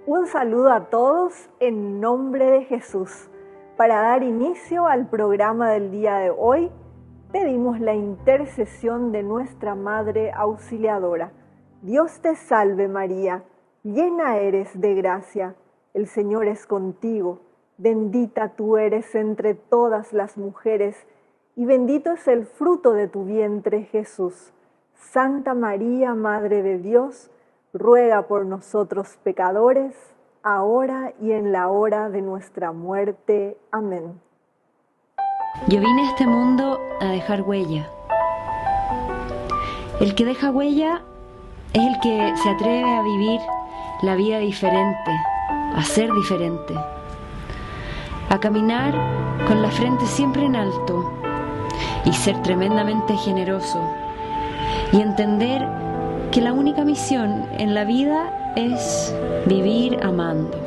Un saludo a todos en nombre de Jesús. Para dar inicio al programa del día de hoy, pedimos la intercesión de nuestra Madre Auxiliadora. Dios te salve María, llena eres de gracia, el Señor es contigo, bendita tú eres entre todas las mujeres, y bendito es el fruto de tu vientre Jesús. Santa María, Madre de Dios, ruega por nosotros pecadores, ahora y en la hora de nuestra muerte. Amén. Yo vine a este mundo a dejar huella. El que deja huella es el que se atreve a vivir la vida diferente, a ser diferente, a caminar con la frente siempre en alto y ser tremendamente generoso y entender que la única misión en la vida es vivir amando.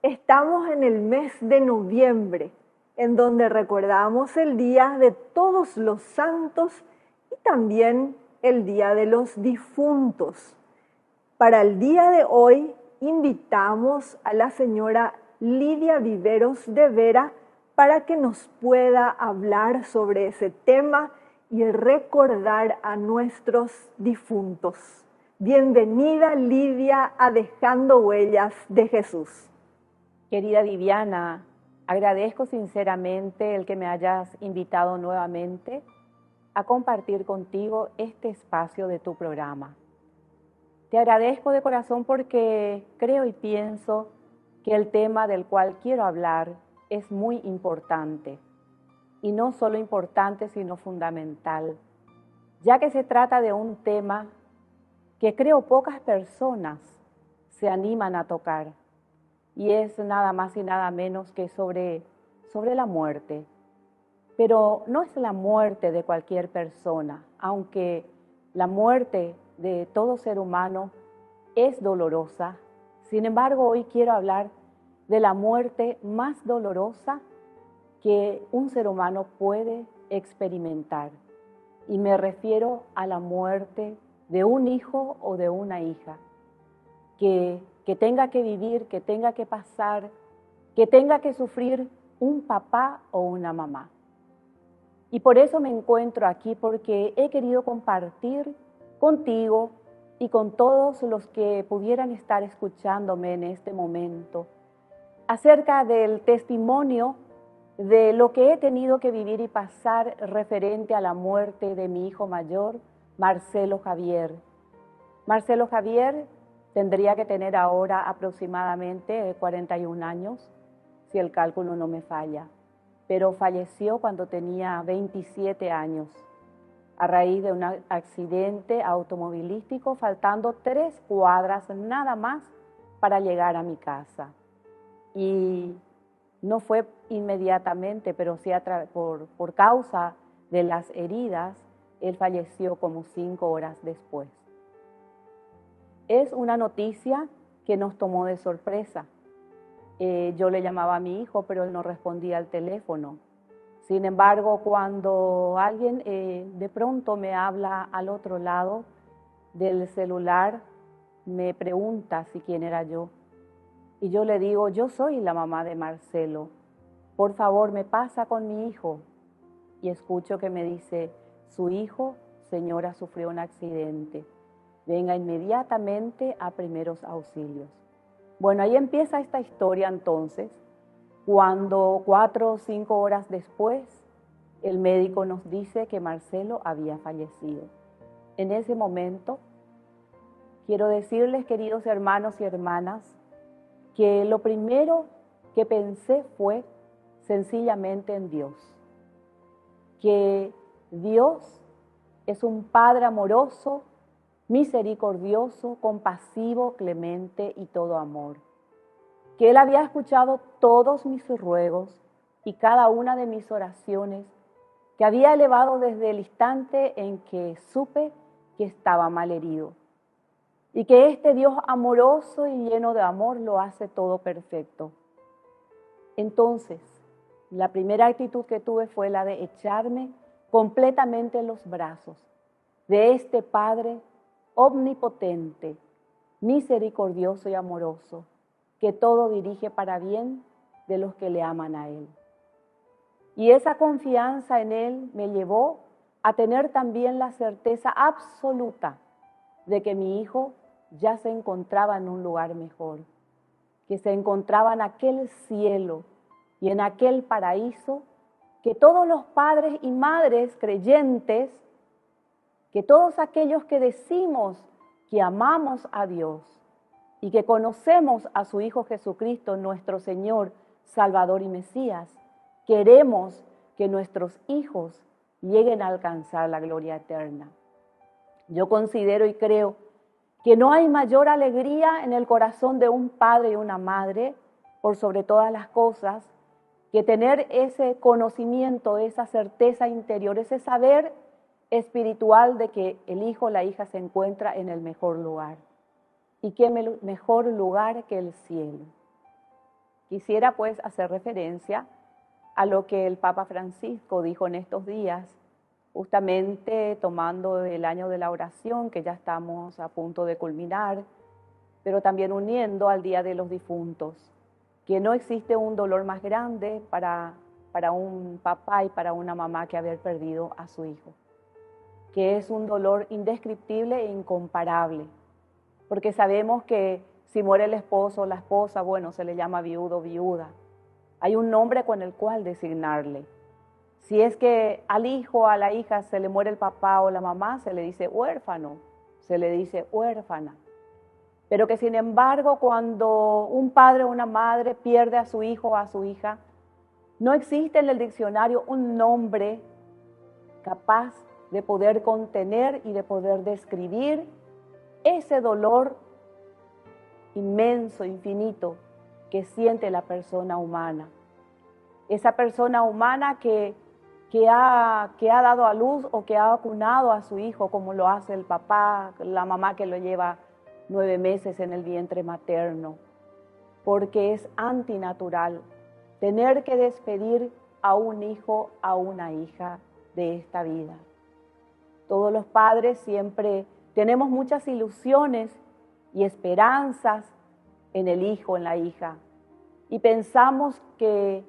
Estamos en el mes de noviembre, en donde recordamos el Día de Todos los Santos y también el Día de los Difuntos. Para el día de hoy invitamos a la señora Lidia Viveros de Vera para que nos pueda hablar sobre ese tema y recordar a nuestros difuntos. Bienvenida Lidia a Dejando Huellas de Jesús. Querida Viviana, agradezco sinceramente el que me hayas invitado nuevamente a compartir contigo este espacio de tu programa. Te agradezco de corazón porque creo y pienso que el tema del cual quiero hablar es muy importante. Y no solo importante, sino fundamental, ya que se trata de un tema que creo pocas personas se animan a tocar. Y es nada más y nada menos que sobre la muerte. Pero no es la muerte de cualquier persona, aunque la muerte de todo ser humano es dolorosa. Sin embargo, hoy quiero hablar de la muerte más dolorosa que un ser humano puede experimentar. Y me refiero a la muerte de un hijo o de una hija que tenga que vivir, que tenga que pasar, que tenga que sufrir un papá o una mamá. Y por eso me encuentro aquí, porque he querido compartir contigo y con todos los que pudieran estar escuchándome en este momento acerca del testimonio de lo que he tenido que vivir y pasar referente a la muerte de mi hijo mayor, Marcelo Javier. Marcelo Javier tendría que tener ahora aproximadamente 41 años, si el cálculo no me falla, pero falleció cuando tenía 27 años, a raíz de un accidente automovilístico, faltando 3 cuadras nada más para llegar a mi casa. Y no fue inmediatamente, pero sí por causa de las heridas, él falleció como 5 horas después. Es una noticia que nos tomó de sorpresa. Yo le llamaba a mi hijo, pero él no respondía al teléfono. Sin embargo, cuando alguien de pronto me habla al otro lado del celular, me pregunta si quién era yo. Y yo le digo, yo soy la mamá de Marcelo. Por favor, me pasa con mi hijo. Y escucho que me dice, su hijo, señora, sufrió un accidente. Venga inmediatamente a primeros auxilios. Bueno, ahí empieza esta historia entonces, cuando 4 o 5 horas después, el médico nos dice que Marcelo había fallecido. En ese momento, quiero decirles, queridos hermanos y hermanas, que lo primero que pensé fue sencillamente en Dios. Que Dios es un Padre amoroso, misericordioso, compasivo, clemente y todo amor. que Él había escuchado todos mis ruegos y cada una de mis oraciones, que había elevado desde el instante en que supe que estaba malherido, y que este Dios amoroso y lleno de amor lo hace todo perfecto. Entonces, la primera actitud que tuve fue la de echarme completamente en los brazos de este Padre omnipotente, misericordioso y amoroso, que todo dirige para bien de los que le aman a Él. Y esa confianza en Él me llevó a tener también la certeza absoluta de que mi hijo ya se encontraba en un lugar mejor, que se encontraba en aquel cielo y en aquel paraíso que todos los padres y madres creyentes, que todos aquellos que decimos que amamos a Dios y que conocemos a su Hijo Jesucristo, nuestro Señor, Salvador y Mesías, queremos que nuestros hijos lleguen a alcanzar la gloria eterna. Yo considero y creo que no hay mayor alegría en el corazón de un padre y una madre, por sobre todas las cosas, que tener ese conocimiento, esa certeza interior, ese saber espiritual de que el hijo o la hija se encuentra en el mejor lugar. ¿Y qué mejor lugar que el cielo? Quisiera pues hacer referencia a lo que el Papa Francisco dijo en estos días, justamente tomando el año de la oración, que ya estamos a punto de culminar, pero también uniendo al Día de los Difuntos, que no existe un dolor más grande para un papá y para una mamá que haber perdido a su hijo, que es un dolor indescriptible e incomparable, porque sabemos que si muere el esposo o la esposa, bueno, se le llama viudo o viuda. Hay un nombre con el cual designarle. Si es que al hijo o a la hija se le muere el papá o la mamá, se le dice huérfano, se le dice huérfana. Pero que sin embargo, cuando un padre o una madre pierde a su hijo o a su hija, no existe en el diccionario un nombre capaz de poder contener y de poder describir ese dolor inmenso, infinito, que siente la persona humana. Esa persona humana que ha dado a luz o que ha vacunado a su hijo, como lo hace el papá, la mamá que lo lleva 9 meses en el vientre materno, porque es antinatural tener que despedir a un hijo, a una hija de esta vida. Todos los padres siempre tenemos muchas ilusiones y esperanzas en el hijo, en la hija, y pensamos que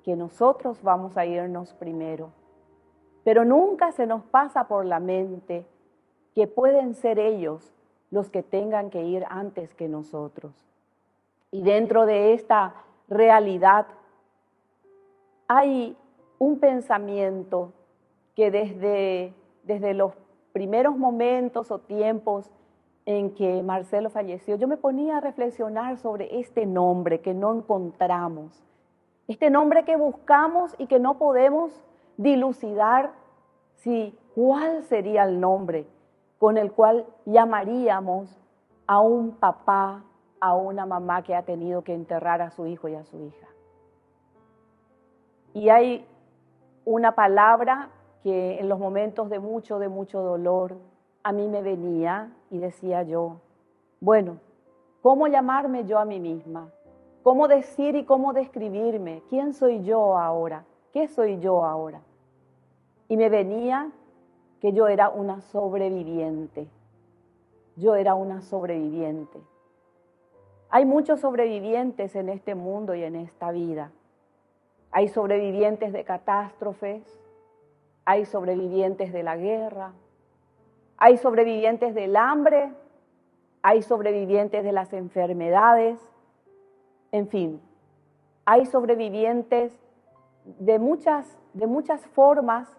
nosotros vamos a irnos primero, pero nunca se nos pasa por la mente que pueden ser ellos los que tengan que ir antes que nosotros. Y dentro de esta realidad hay un pensamiento que desde los primeros momentos o tiempos en que Marcelo falleció, yo me ponía a reflexionar sobre este nombre que no encontramos, este nombre que buscamos y que no podemos dilucidar cuál sería el nombre con el cual llamaríamos a un papá, a una mamá que ha tenido que enterrar a su hijo y a su hija. Y hay una palabra que en los momentos de mucho dolor a mí me venía y decía yo, bueno, ¿cómo llamarme yo a mí misma? ¿Cómo decir y cómo describirme? ¿Quién soy yo ahora? ¿Qué soy yo ahora? Y me venía que yo era una sobreviviente. Yo era una sobreviviente. Hay muchos sobrevivientes en este mundo y en esta vida. Hay sobrevivientes de catástrofes, hay sobrevivientes de la guerra, hay sobrevivientes del hambre, hay sobrevivientes de las enfermedades, en fin, hay sobrevivientes de muchas formas,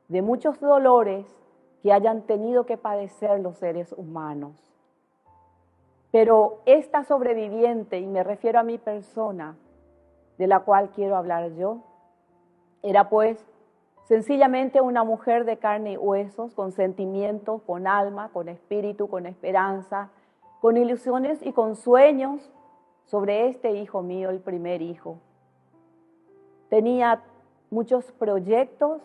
de muchos dolores que hayan tenido que padecer los seres humanos. Pero esta sobreviviente, y me refiero a mi persona, de la cual quiero hablar yo, era pues sencillamente una mujer de carne y huesos, con sentimientos, con alma, con espíritu, con esperanza, con ilusiones y con sueños sobre este hijo mío, el primer hijo. Tenía muchos proyectos,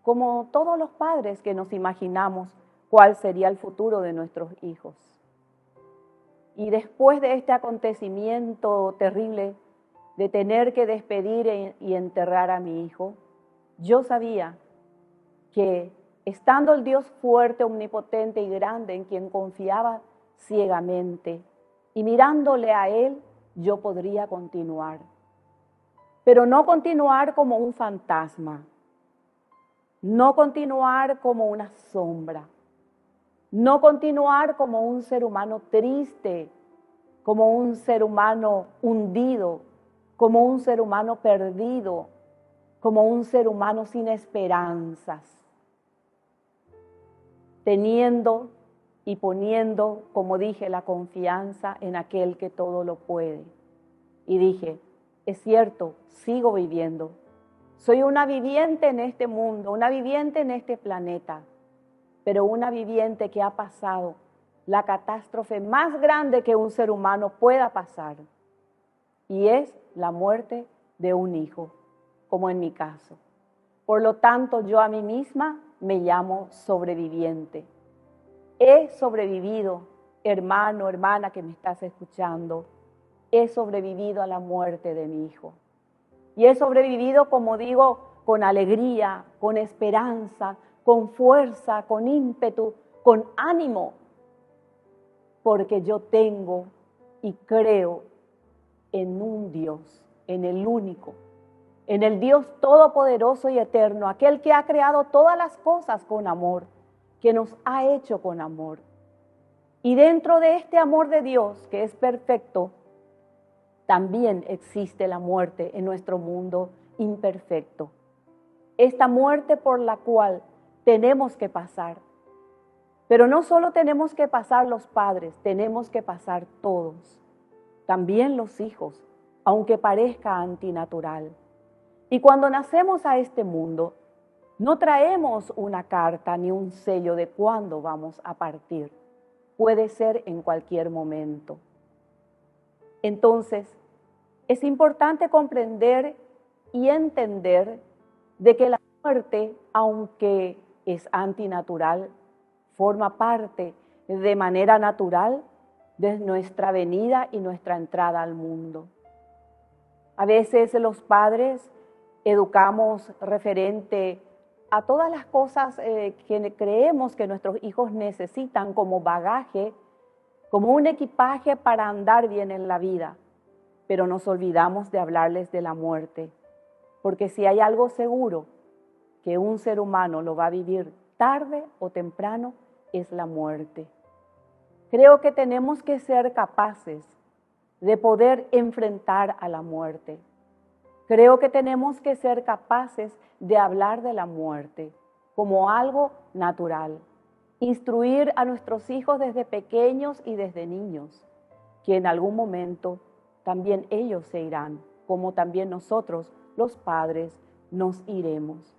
como todos los padres que nos imaginamos cuál sería el futuro de nuestros hijos. Y después de este acontecimiento terrible de tener que despedir y enterrar a mi hijo, yo sabía que estando el Dios fuerte, omnipotente y grande en quien confiaba ciegamente y mirándole a Él, yo podría continuar. Pero no continuar como un fantasma, no continuar como una sombra, no continuar como un ser humano triste, como un ser humano hundido, como un ser humano perdido, como un ser humano sin esperanzas, teniendo y poniendo, como dije, la confianza en aquel que todo lo puede. Y dije, es cierto, sigo viviendo. Soy una viviente en este mundo, una viviente en este planeta, pero una viviente que ha pasado la catástrofe más grande que un ser humano pueda pasar, y es la muerte de un hijo, como en mi caso. Por lo tanto, yo a mí misma me llamo sobreviviente. He sobrevivido, hermano, hermana que me estás escuchando, he sobrevivido a la muerte de mi hijo. Y he sobrevivido, como digo, con alegría, con esperanza, con fuerza, con ímpetu, con ánimo, porque yo tengo y creo en un Dios, en el único, en el Dios todopoderoso y eterno, aquel que ha creado todas las cosas con amor, que nos ha hecho con amor. Y dentro de este amor de Dios, que es perfecto, también existe la muerte en nuestro mundo imperfecto. Esta muerte por la cual tenemos que pasar. Pero no solo tenemos que pasar los padres, tenemos que pasar todos. También los hijos, aunque parezca antinatural. Y cuando nacemos a este mundo, no traemos una carta ni un sello de cuándo vamos a partir. Puede ser en cualquier momento. Entonces, es importante comprender y entender de que la muerte, aunque es antinatural, forma parte de manera natural de nuestra venida y nuestra entrada al mundo. A veces los padres educamos referente a todas las cosas que creemos que nuestros hijos necesitan como bagaje, como un equipaje para andar bien en la vida, pero nos olvidamos de hablarles de la muerte, porque si hay algo seguro que un ser humano lo va a vivir tarde o temprano, es la muerte. Creo que tenemos que ser capaces de poder enfrentar a la muerte. Creo que tenemos que ser capaces de hablar de la muerte como algo natural. Instruir a nuestros hijos desde pequeños y desde niños, que en algún momento también ellos se irán, como también nosotros, los padres, nos iremos.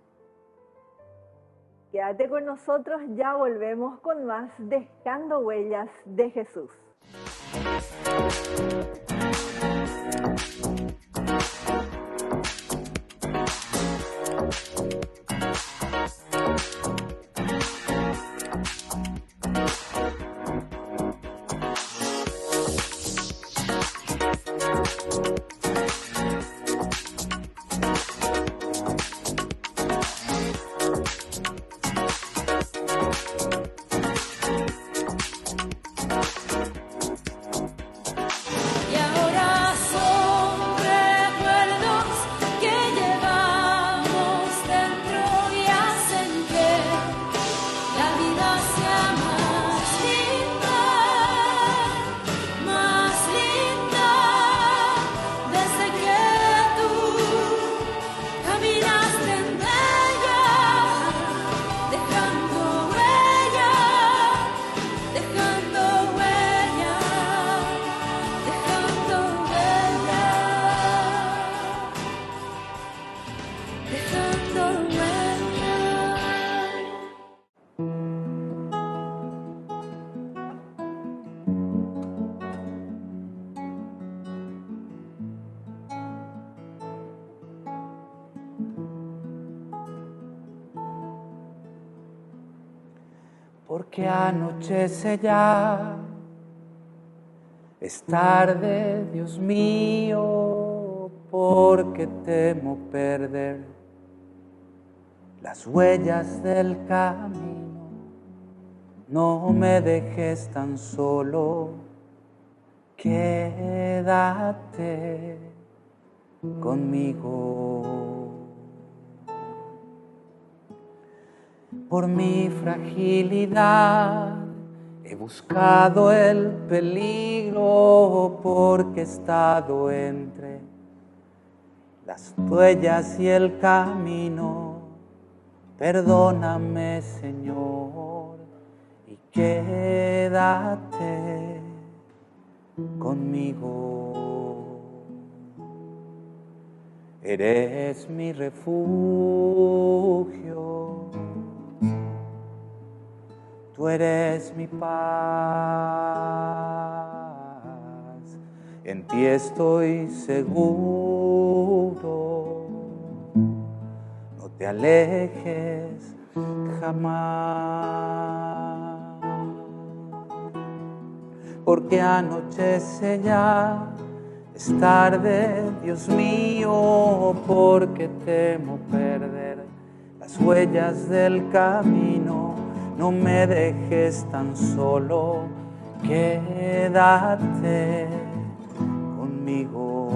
Quédate con nosotros, ya volvemos con más Dejando Huellas de Jesús. Y porque anochece ya. Es tarde, Dios mío, porque temo perder las huellas del camino. No me dejes tan solo, quédate conmigo. Por mi fragilidad he buscado el peligro, porque he estado entre las huellas y el camino. Perdóname, Señor, y quédate conmigo. Eres mi refugio, tú eres mi paz, en ti estoy seguro. No te alejes jamás, porque anochece ya. Es tarde, Dios mío, porque temo perder las huellas del camino. No me dejes tan solo, quédate conmigo.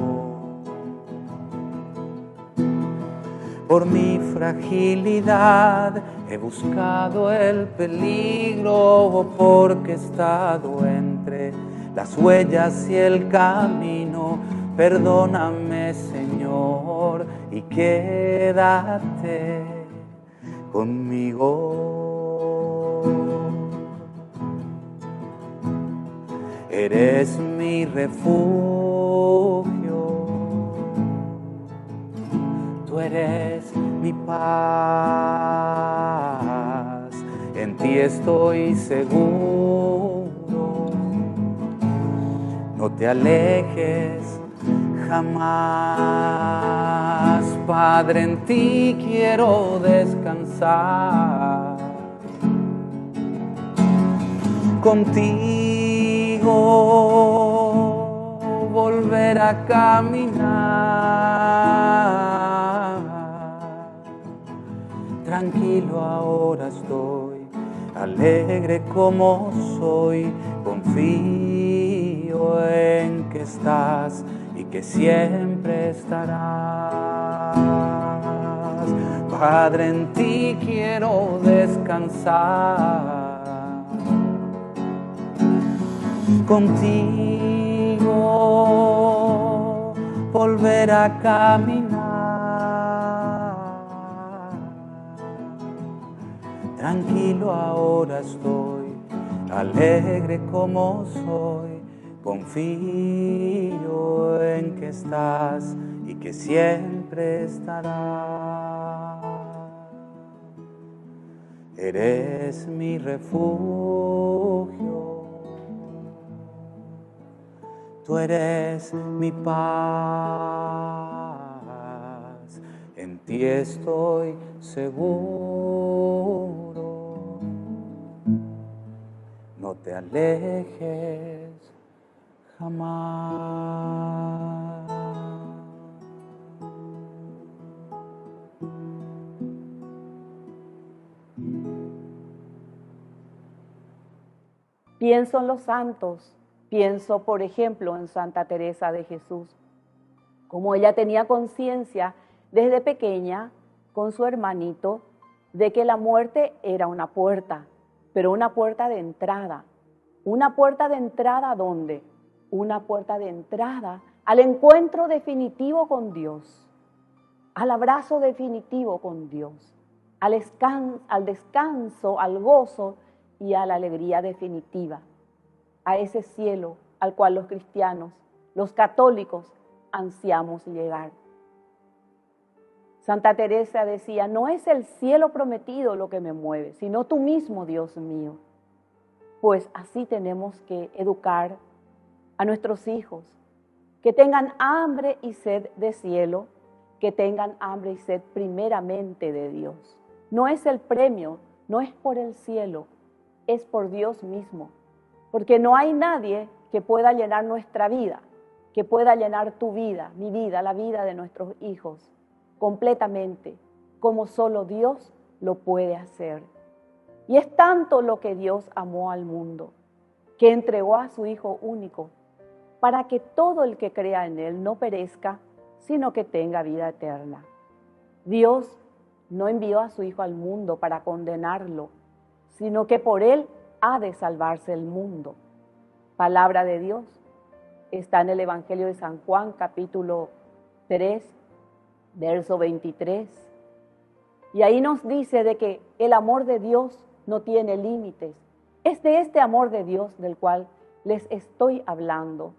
Por mi fragilidad he buscado el peligro, porque he estado entre las huellas y el camino. Perdóname, Señor, y quédate conmigo. Eres mi refugio, tú eres mi paz, en ti estoy seguro. No te alejes jamás, Padre, en ti quiero descansar. Contigo volver a caminar. Tranquilo ahora estoy, alegre como soy, confío en que estás y que siempre estarás. Padre, en ti quiero descansar. Contigo volver a caminar. Tranquilo ahora estoy, alegre como soy, confío en que estás y que siempre estarás. Eres mi refugio, tú eres mi paz, en ti estoy seguro. No te alejes jamás. Pienso en los santos, pienso por ejemplo en Santa Teresa de Jesús, como ella tenía conciencia desde pequeña con su hermanito de que la muerte era una puerta, pero una puerta de entrada. ¿Una puerta de entrada a dónde? Una puerta de entrada al encuentro definitivo con Dios, al abrazo definitivo con Dios, al descanso, al gozo y a la alegría definitiva, a ese cielo al cual los cristianos, los católicos, ansiamos llegar. Santa Teresa decía, no es el cielo prometido lo que me mueve, sino tú mismo, Dios mío. Pues así tenemos que educar a nuestros hijos, que tengan hambre y sed de cielo, que tengan hambre y sed primeramente de Dios. No es el premio, no es por el cielo, es por Dios mismo, porque no hay nadie que pueda llenar nuestra vida, que pueda llenar tu vida, mi vida, la vida de nuestros hijos, completamente, como solo Dios lo puede hacer. Y es tanto lo que Dios amó al mundo, que entregó a su Hijo único, para que todo el que crea en Él no perezca, sino que tenga vida eterna. Dios no envió a su Hijo al mundo para condenarlo, sino que por Él ha de salvarse el mundo. Palabra de Dios está en el Evangelio de San Juan, capítulo 3, verso 23. Y ahí nos dice de que el amor de Dios no tiene límites. Es de este amor de Dios del cual les estoy hablando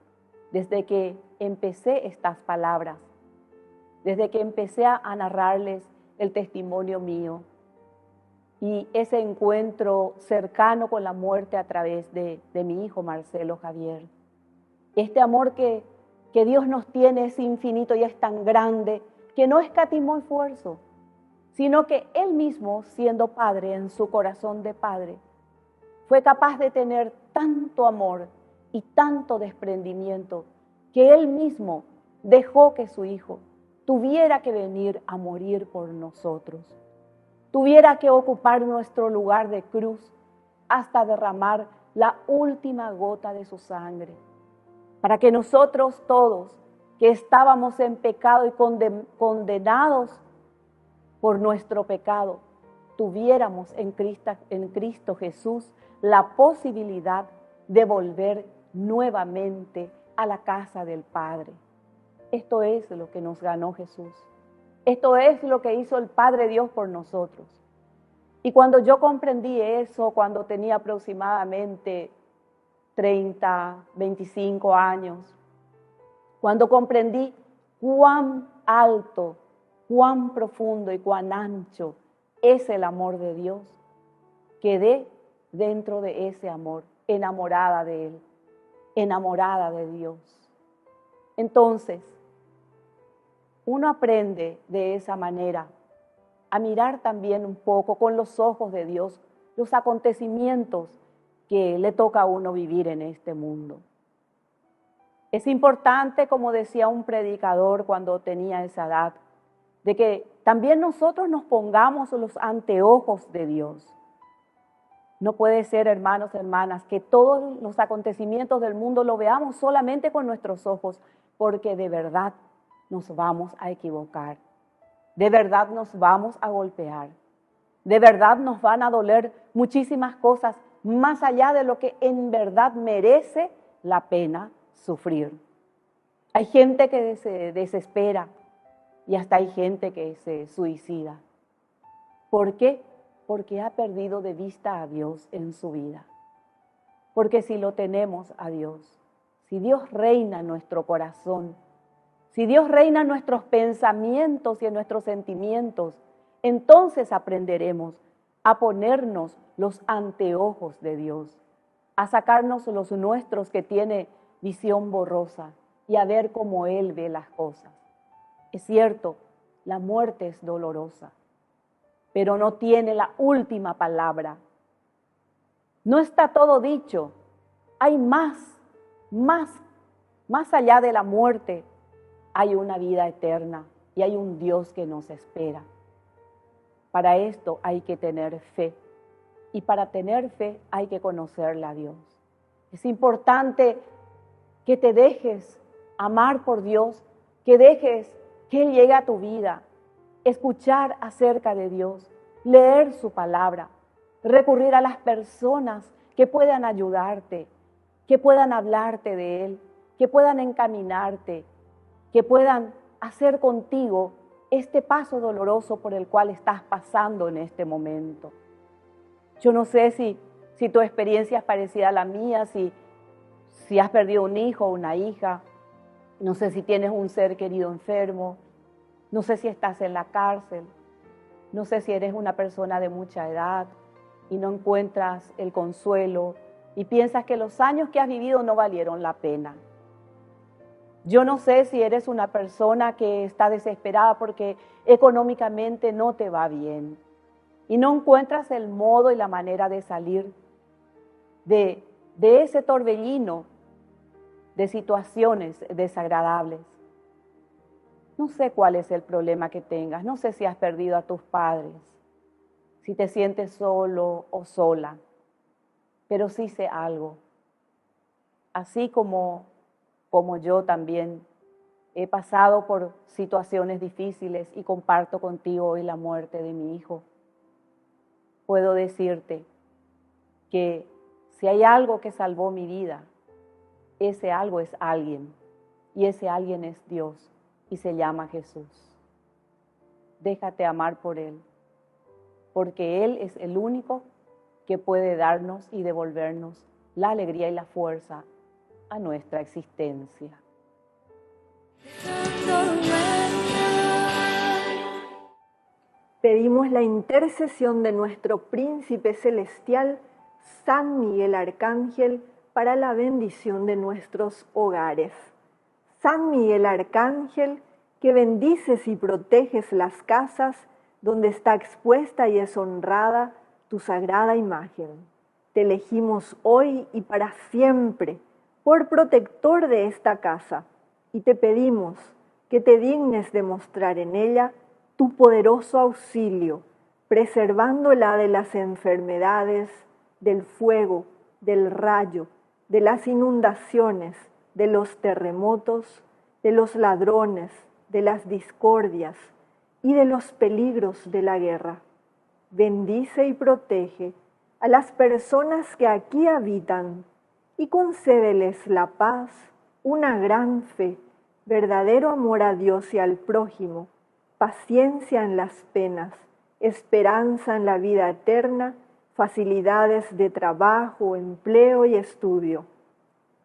desde que empecé estas palabras, desde que empecé a narrarles el testimonio mío y ese encuentro cercano con la muerte a través de mi hijo Marcelo Javier. Este amor que Dios nos tiene es infinito y es tan grande que no escatimó esfuerzo, sino que Él mismo, siendo Padre en su corazón de Padre, fue capaz de tener tanto amor y tanto desprendimiento que Él mismo dejó que su Hijo tuviera que venir a morir por nosotros, tuviera que ocupar nuestro lugar de cruz hasta derramar la última gota de su sangre, para que nosotros todos que estábamos en pecado y condenados por nuestro pecado, tuviéramos en Cristo Jesús la posibilidad de volver nuevamente a la casa del Padre. Esto es lo que nos ganó Jesús. Esto es lo que hizo el Padre Dios por nosotros. Y cuando yo comprendí eso, cuando tenía aproximadamente 30, 25 años, cuando comprendí cuán alto, cuán profundo y cuán ancho es el amor de Dios, quedé dentro de ese amor, enamorada de Él, enamorada de Dios. Entonces, uno aprende de esa manera a mirar también un poco con los ojos de Dios los acontecimientos que le toca a uno vivir en este mundo. Es importante, como decía un predicador cuando tenía esa edad, de que también nosotros nos pongamos los anteojos de Dios. No puede ser, hermanos, hermanas, que todos los acontecimientos del mundo lo veamos solamente con nuestros ojos, porque de verdad nos vamos a equivocar, de verdad nos vamos a golpear, de verdad nos van a doler muchísimas cosas más allá de lo que en verdad merece la pena sufrir. Hay gente que se desespera y hasta hay gente que se suicida. ¿Por qué? Porque ha perdido de vista a Dios en su vida. Porque si lo tenemos a Dios, si Dios reina en nuestro corazón, si Dios reina en nuestros pensamientos y en nuestros sentimientos, entonces aprenderemos a ponernos los anteojos de Dios, a sacarnos los nuestros que tiene visión borrosa y a ver cómo Él ve las cosas. Es cierto, la muerte es dolorosa, pero no tiene la última palabra. No está todo dicho. Hay más allá de la muerte. Hay una vida eterna y hay un Dios que nos espera. Para esto hay que tener fe. Y para tener fe hay que conocerle a Dios. Es importante que te dejes amar por Dios, que dejes que Él llegue a tu vida, escuchar acerca de Dios, leer su palabra, recurrir a las personas que puedan ayudarte, que puedan hablarte de Él, que puedan encaminarte, que puedan hacer contigo este paso doloroso por el cual estás pasando en este momento. Yo no sé si tu experiencia es parecida a la mía, si has perdido un hijo o una hija, no sé si tienes un ser querido enfermo, no sé si estás en la cárcel, no sé si eres una persona de mucha edad y no encuentras el consuelo y piensas que los años que has vivido no valieron la pena. Yo no sé si eres una persona que está desesperada porque económicamente no te va bien y no encuentras el modo y la manera de salir de ese torbellino de situaciones desagradables. No sé cuál es el problema que tengas, no sé si has perdido a tus padres, si te sientes solo o sola, pero sí sé algo. Así como yo también he pasado por situaciones difíciles y comparto contigo hoy la muerte de mi hijo, puedo decirte que si hay algo que salvó mi vida, ese algo es alguien, y ese alguien es Dios, y se llama Jesús. Déjate amar por Él, porque Él es el único que puede darnos y devolvernos la alegría y la fuerza a nuestra existencia. Pedimos la intercesión de nuestro Príncipe Celestial, San Miguel Arcángel, para la bendición de nuestros hogares. San Miguel Arcángel, que bendices y proteges las casas donde está expuesta y es honrada tu sagrada imagen. Te elegimos hoy y para siempre por protector de esta casa y te pedimos que te dignes de mostrar en ella tu poderoso auxilio, preservándola de las enfermedades, del fuego, del rayo, de las inundaciones, de los terremotos, de los ladrones, de las discordias y de los peligros de la guerra. Bendice y protege a las personas que aquí habitan y concédeles la paz, una gran fe, verdadero amor a Dios y al prójimo, paciencia en las penas, esperanza en la vida eterna, facilidades de trabajo, empleo y estudio,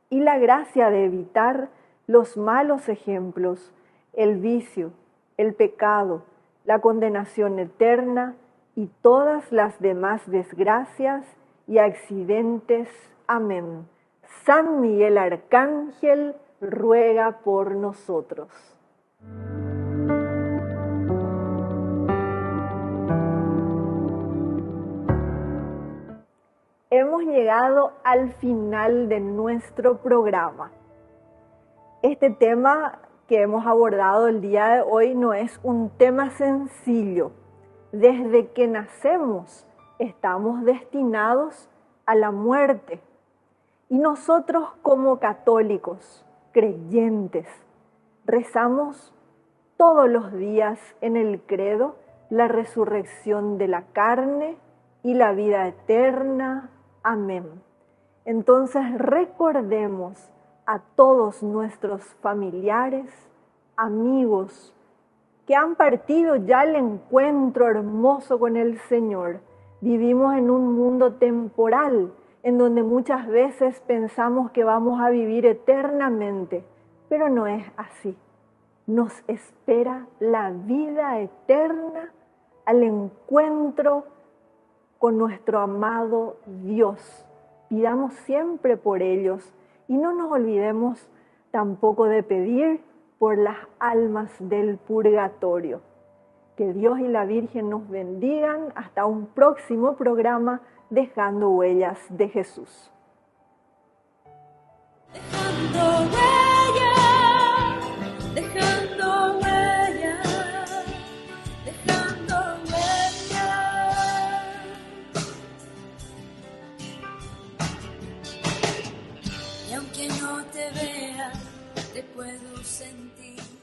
y la gracia de evitar los malos ejemplos, el vicio, el pecado, la condenación eterna y todas las demás desgracias y accidentes. Amén. San Miguel Arcángel, ruega por nosotros. Hemos llegado al final de nuestro programa. Este tema que hemos abordado el día de hoy no es un tema sencillo. Desde que nacemos estamos destinados a la muerte. Y nosotros como católicos, creyentes, rezamos todos los días en el credo la resurrección de la carne y la vida eterna. Amén. Entonces recordemos a todos nuestros familiares, amigos, que han partido ya al encuentro hermoso con el Señor. Vivimos en un mundo temporal, en donde muchas veces pensamos que vamos a vivir eternamente, pero no es así. Nos espera la vida eterna al encuentro con nuestro amado Dios. Pidamos siempre por ellos y no nos olvidemos tampoco de pedir por las almas del purgatorio. Que Dios y la Virgen nos bendigan. Hasta un próximo programa, Dejando Huellas de Jesús. Dejando huellas, dejando huellas, dejando huellas. Y aunque no te vea, te puedo sentir.